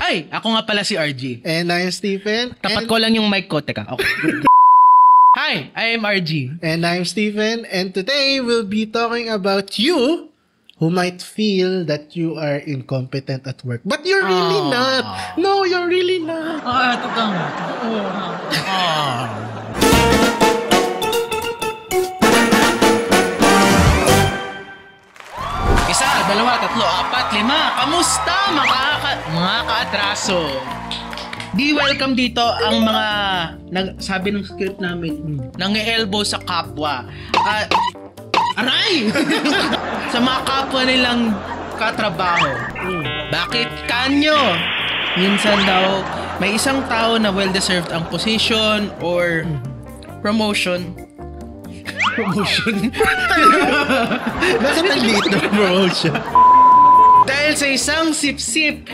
Ay, ako nga pala si RG. And I'm Stephen. Tapat ko lang yung mic ko. Teka, okay. Hi, I am RG. And I'm Stephen. And today we'll be talking about you who might feel that you are incompetent at work. But you're really not. No, you're really not. Totoo nga. Isa, dalawa, tatlo, apat, lima. Kamusta mga kaatraso? Di welcome dito ang mga sabi ng script namin, nang-elbow sa kapwa. Aray! Sa mga kapwa nilang katrabaho. Bakit kanyo? Minsan daw, may isang tao na well-deserved ang position or promotion. Bakit ang liit na promotion? Dahil sa isang sip-sip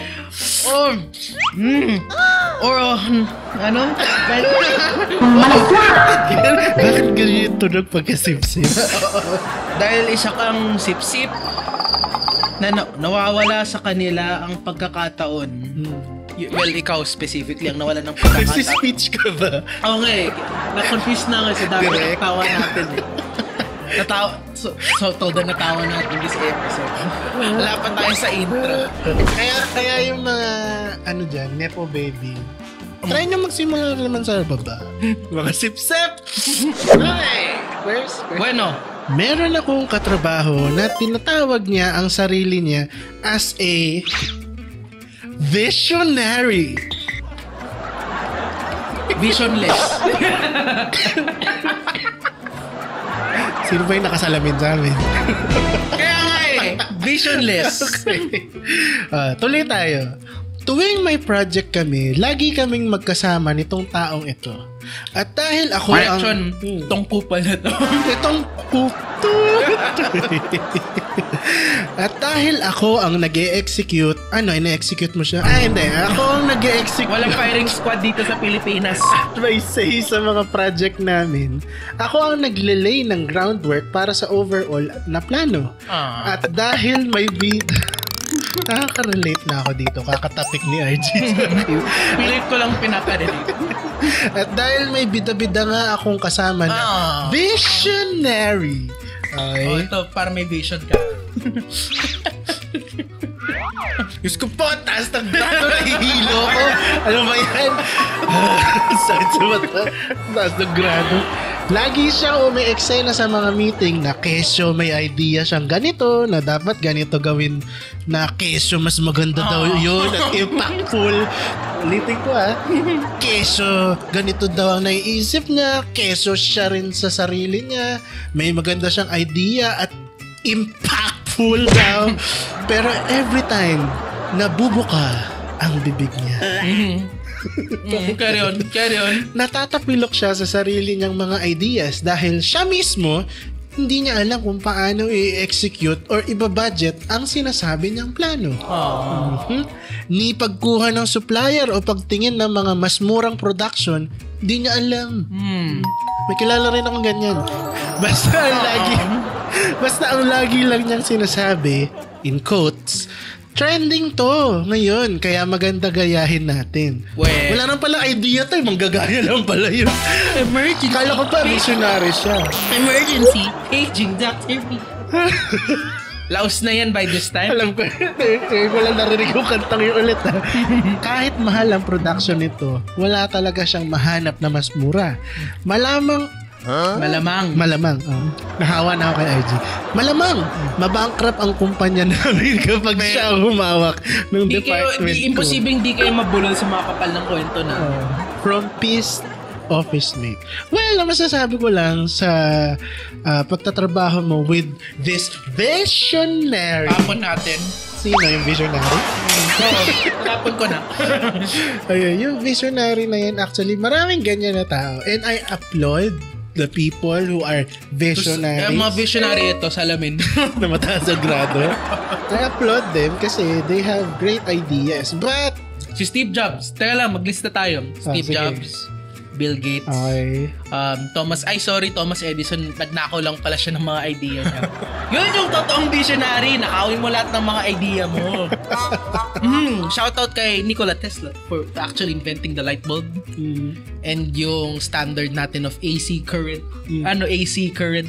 or ano? Bakit ganyan tunog pagka-sip-sip? Dahil isa kang sip-sip na nawawala sa kanila ang pagkakataon. Well, ikaw specifically ang nawala ng pagkakataon. Nagsi-speech ka ba? Okay, na-confuse na nga sa dami ng tawa natin eh. Total na natawa natin this episode. Wala pa tayo sa intro. Kaya yung mga dyan, Nepo baby, try nyo magsimula naman sa baba. Mga sip-sip! Okay. Bueno, meron akong katrabaho na tinatawag niya ang sarili niya as a visionary. Visionless. Sino ba yung nakasalamin sa amin? Kaya nga visionless. Okay. Tuloy tayo. Tuwing may project kami, lagi kaming magkasama nitong taong ito. At dahil ako itong kupal na to. Itong At dahil ako ang nag-e-execute, ina-execute mo siya? Hindi. Ako ang nag-e-execute. Walang firing squad dito sa Pilipinas. May say sa mga project namin. Ako ang naglelay ng groundwork para sa overall na plano. At dahil may nakaka-relate na ako dito. Kakatapik ni RG. Pilit ko lang pinaparinig. At dahil may bida-bida nga akong kasama na visionary. Okay. Ito, para may vision ka. Diyos ko po, taas ng grado na hihilo ko. Ano ba yan? Sakit sa mata. Taas ng grado. Lagi siyang umi-eksena sa mga meeting na kesyo may idea siyang ganito, na dapat ganito gawin, na kesyo mas maganda daw yun at impactful. Ulitin ko kesyo ganito daw ang naiisip niya, kesyo siya rin sa sarili niya, may maganda siyang idea at impactful daw. Pero every time nabubuka ang bibig niya, carry on. natatapilok siya sa sarili niyang mga ideas dahil siya mismo hindi niya alam kung paano i-execute or iba-budget ang sinasabi niyang plano. Ni pagkuha ng supplier o pagtingin ng mga mas murang production, hindi niya alam. May kilala rin akong ganyan. Basta ang lagi lang niyang sinasabi, in quotes, trending to ngayon, kaya maganda gayahin natin. Wala nang pala idea tayo, manggagaya lang pala yun. Emergency. Kala ko pa, visionary siya. Emergency. Paging Dr. B. Laos na yan by this time. Alam ko, wala narinig yung kantang yun ulit. Kahit mahal ang production nito, wala talaga siyang mahanap na mas mura. Malamang. Nahawa na ako kay RG. Malamang, mabankrupt ang kumpanya namin kapag siya ang humawak ng department ko. Imposibleng di kayo mabulol sa mga kapal ng kwento na. From peace office mate. Well, masasabi ko lang sa pagtatrabaho mo with this visionary. Tapon natin. Sino yung visionary? Tapon ko na. Ayun, yung visionary na yan, actually, maraming ganyan na tao. And I applaud the people who are visionaries. Mga visionary ito, salamin. Na mataas ang grado. I applaud them kasi they have great ideas. But si Steve Jobs. Teka lang, maglista tayo. Steve Jobs, Bill Gates, Thomas Edison. Nagnakaw lang pala siya ng mga idea niya. Yun yung totoong visionary. Nakawin mo lahat ng mga idea mo. Shoutout kay Nikola Tesla for actually inventing the light bulb. And yung standard natin of AC current. AC current.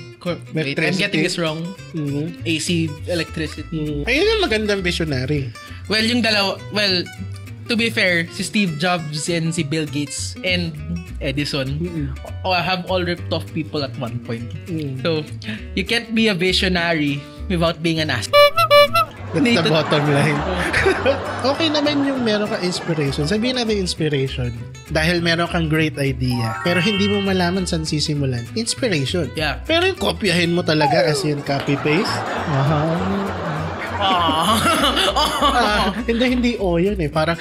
Wait, I'm getting this wrong. AC electricity. Ayun yung magandang visionary. Well, yung dalawa, to be fair, si Steve Jobs and si Bill Gates and Edison have all ripped off people at one point. So, you can't be a visionary without being an ass. That's the bottom line. Okay naman yung meron ka inspiration. Sabihin natin inspiration. Dahil meron kang great idea. Pero hindi mo malaman saan sisimulan. Inspiration. Yeah. Pero yung kopyahin mo talaga as in copy-paste. Hindi yun eh. Parang,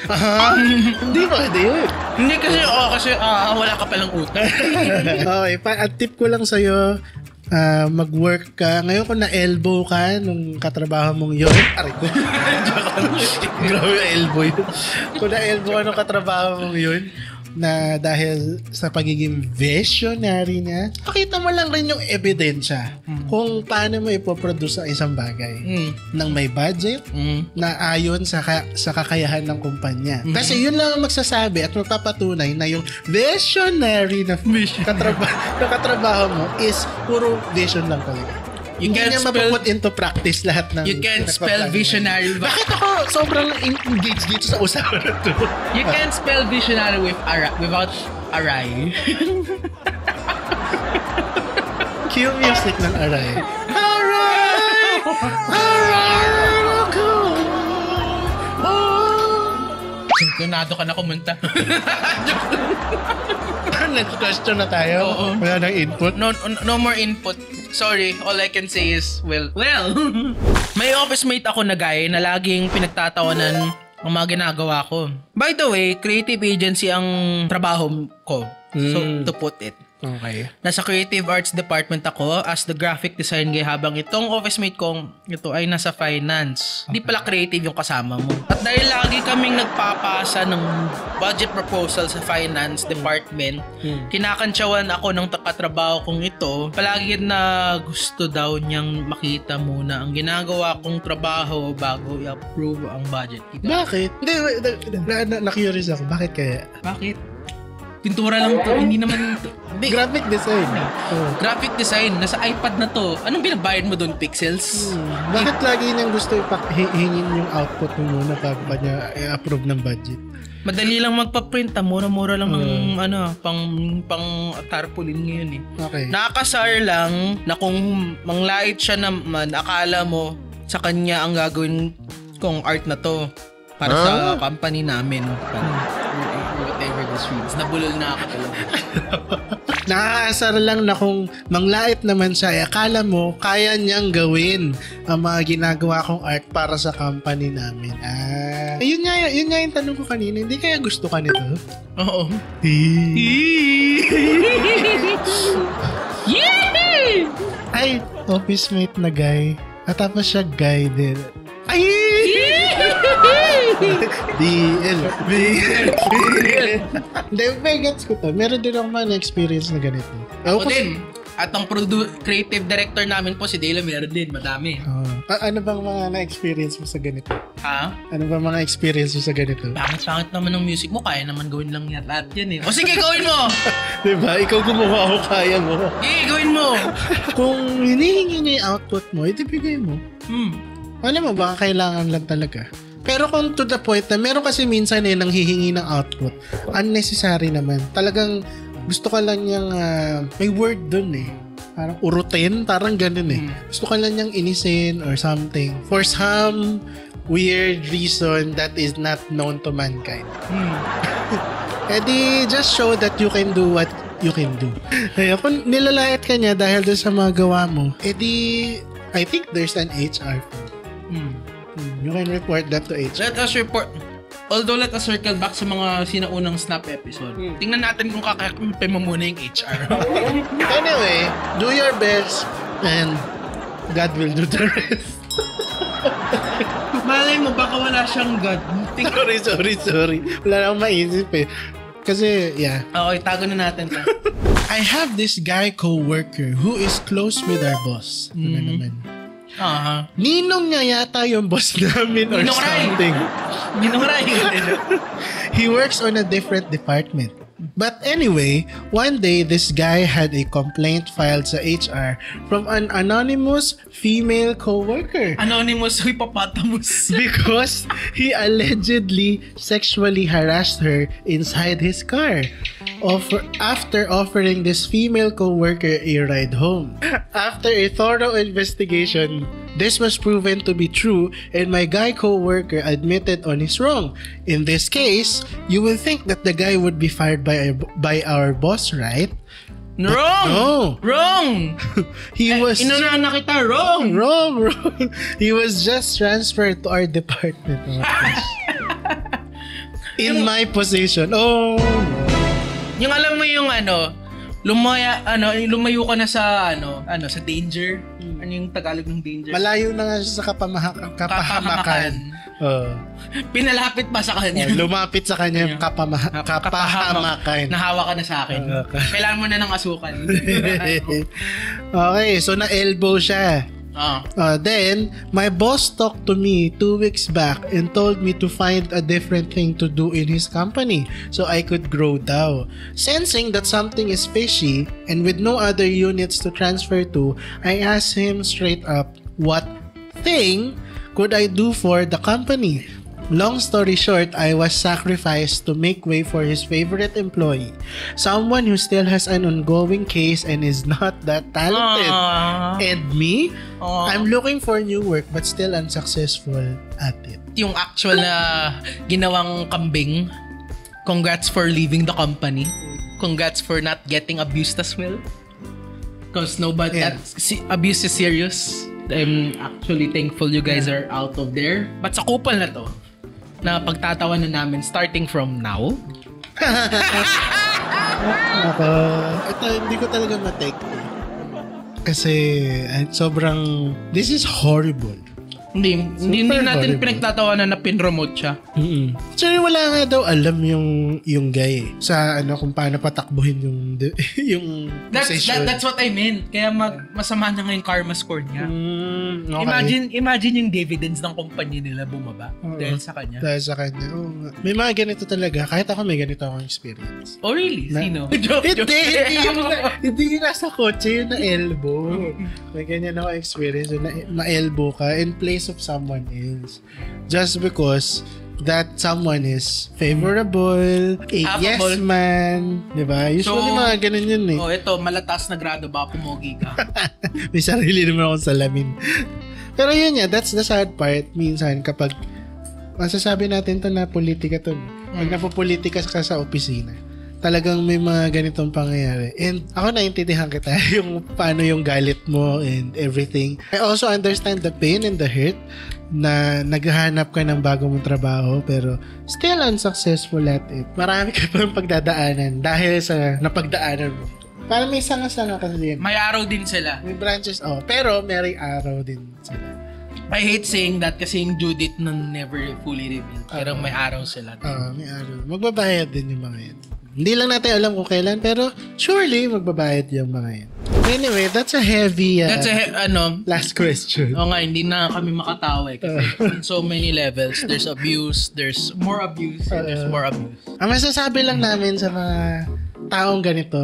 hindi yun. Hindi kasi wala ka palang utak. Okay, at tip ko lang sa'yo, mag-work ka. Ngayon kung na-elbow ka nung katrabaho mong yun. Aray ko. Grabe elbow yun. Kung na-elbow ka nung katrabaho mong yun, na dahil sa pagiging visionary niya, pakita mo lang rin yung ebidensya kung paano mo ipoproduce ang isang bagay nang may budget na ayon sa kakayahan ng kumpanya. Kasi yun lang ang magsasabi at magpapatunay na yung visionary na katrabaho mo is puro vision lang talaga. Hindi niya mapaput into practice lahat ng... You can't spell visionary. Bakit ako sobrang engaged dito sa usapan na to? You can't spell visionary without aray. Cue music ng aray. Aray! Aray! Sintonado ka na kumanta. Next question na tayo. Wala nang input. No more input. Sorry, all I can say is, well, may office mate ako na guy na laging pinagtatawanan ang mga ginagawa ko. By the way, creative agency ang trabaho ko. So, to put it. Okay. Nasa creative arts department ako as the graphic design guy habang itong office mate kong ito ay nasa finance. Hindi pala creative yung kasama mo. At dahil lagi kaming nagpapasa ng budget proposal sa finance department, kinakantsawan ako ng katrabaho kong ito. Palagi na gusto daw niyang makita muna ang ginagawa kong trabaho bago i-approve ang budget. Bakit? Hindi, na-curious ako. Bakit kaya? Bakit? Pintura lang to, hindi naman to. Graphic design. Graphic design, nasa iPad na to. Anong binabayad mo doon, pixels? Bakit lagi niyang gusto hingin yung output mo muna bago pa niya i-approve ng budget? Madali lang magpa-print, mura-mura lang ng pang tarpaulin ngayon eh. Okay. Nakakasar lang na kung manglait siya naman, akala mo sa kanya ang gagawin kong art na to para sa company namin. Whatever this reads. Nabulol na ako talaga. Nakakasar lang na kung manglait naman siya, akala mo kaya niyang gawin ang mga ginagawa kong art para sa company namin. Yun nga yung tanong ko kanina. Hindi kaya gusto ka nito? Oo. Ay, office mate na guy. At tapos siya guy din. Ay! BL. Hindi, may gets ko to. Meron din ako man experience na ganito. Ako din. At ang creative director namin po, si Dela, meron din. Madami. Ano bang mga na-experience mo sa ganito? Ha? Ano bang mga experience mo sa ganito? Pangit naman ng music mo. Kaya naman gawin lang yan lahat yan eh. O sige, gawin mo! Diba? Ikaw gumawa ako, kaya mo. Sige, gawin mo! Kung hinihingi niya yung output mo, itibigay mo. Alam mo, baka kailangan lang talaga. Pero kung to the point na meron kasi minsan nang hihingi ng output, unnecessary naman. Talagang gusto ka lang niyang may word dun eh. Parang urutin, parang ganun eh. Gusto ka lang niyang inisin or something. For some weird reason that is not known to mankind. Di just show that you can do what you can do. Kaya kung nilalait ka niya dahil doon sa mga gawa mo, di I think there's an HR for you can report that to HR. Let us report. Although let us circle back sa mga sinaunang Snap episode. Tingnan natin kung kakakampi mo muna yung HR. Anyway, do your best and God will do the rest. Malay mo, baka wala siyang God. Sorry. Wala na akong maisip eh. Kasi, yeah. Okay, tago na natin to. I have this guy co-worker who is close with our boss. Ano naman? Ninong niya yata yung boss namin or Ninong something. Ginuray. He works on a different department. But anyway, one day this guy had a complaint filed sa HR from an anonymous female coworker Anonymous hippopotamus. because he allegedly sexually harassed her inside his car after offering this female coworker a ride home. After a thorough investigation, this was proven to be true and my guy coworker admitted on his wrong. In this case, you will think that the guy would be fired by our boss, right? Wrong! No. Wrong! He was Inunahan na kita, wrong! wrong. He was just transferred to our department. Oh my gosh. In my position. Oh. Yung alam mo yung lumayo ka na sa sa danger. Ano yung Tagalog ng danger? Malayo na nga siya sa kapahamakan. Pinalapit pa sa kanya. Lumapit sa kanya yung kapahamakan. Nahawa ka na sa akin. Kailangan mo na ng asukal. Okay, so na-elbow siya. Then, my boss talked to me 2 weeks back and told me to find a different thing to do in his company so I could grow daw. Sensing that something is fishy and with no other units to transfer to, I asked him straight up, what thing could I do for the company? Long story short, I was sacrificed to make way for his favorite employee, someone who still has an ongoing case and is not that talented. And me, I'm looking for new work but still unsuccessful at it. Yung actual na ginawang kambing, congrats for leaving the company. Congrats for not getting abused as well. Because abuse is serious. I'm actually thankful you guys are out of there. But sa kupal na to, na pagtatawanan namin starting from now. Ito, hindi ko talaga matake. Kasi sobrang, this is horrible. Hindi natin pinagtatawanan na pinromote siya. Actually, wala nga daw alam yung guy sa kung paano patakbuhin yung position. That's what I meant. Kaya masama na nga yung karma score niya. Okay. Imagine yung dividends ng kumpanya nila bumaba dahil sa kanya. May mga ganito talaga. Kahit ako may ganito akong experience. Oh really? Sino? Hindi yung nasa kotse yung na-elbow. May ganyan ako experience yung na-elbow ka in place of someone else. Just because that someone is favorable, yes man, diba? Usually mga ganun yun eh. Ito, malatas na grado ba, pumogi ka? May sarili naman akong salamin. Pero yun nga, that's the sad part. Minsan kapag masasabi natin to na politika to, pag napopolitika ka sa opisina, talagang may mga ganitong pangyayari. And ako naiintindihan kita yung paano yung galit mo and everything. I also understand the pain and the hurt na naghahanap ka ng bago mong trabaho pero still unsuccessful at it. Marami ka pang pagdadaanan dahil sa napagdaanan mo. Parang may sanga-sanga kasi yun. May araw din sila. May branches, pero may araw din sila. I hate saying that kasi yung due date nun never fully revealed. Pero may araw sila. May araw. Magbabayad din yung mga yan. Hindi lang natin alam kung kailan, pero surely magbabayad yung mga yan. Anyway, that's a heavy last question. Oo nga, hindi na kami makatawa kasi on so many levels. There's abuse, there's more abuse, there's more abuse. Ang masasabi lang namin sa mga taong ganito,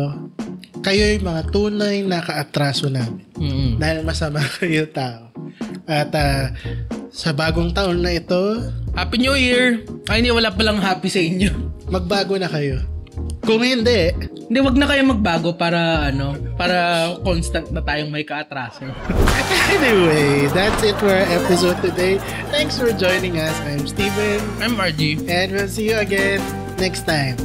kayo yung mga tunay na kaatraso namin. Dahil masama kayo tao. At sa bagong taon na ito, Happy New Year! Ay, hindi, wala palang happy sa inyo. Magbago na kayo. Kung hindi, wag na kayo magbago para constant na tayong may kaatraso. Anyway, that's it for our episode today. Thanks for joining us. I'm Steven. I'm RG. And we'll see you again next time.